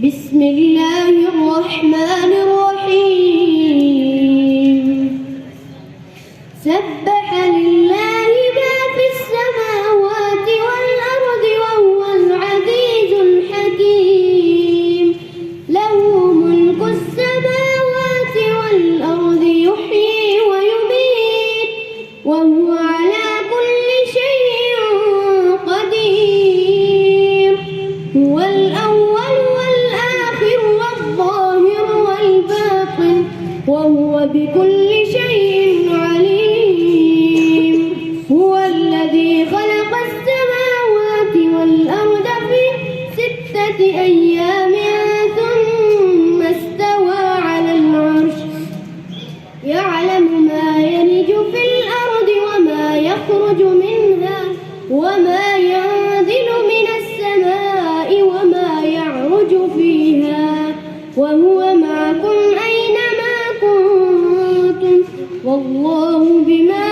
بسم الله الرحمن الرحيم سبح لله ما في السماوات والأرض وهو العزيز الحكيم له ملك السماوات والأرض يحيي ويميت وهو على كل شيء قدير هو الأول والآخر والظاهر والباطن وهو بكل شيء عليم هو الذي خلق السماوات والأرض في 6 أيام ثم استوى على العرش يعلم ما يلج في الأرض وما يخرج منها وما ينزل من السماء وما يعرج فيها وهو معكم أينما كنتم والله بما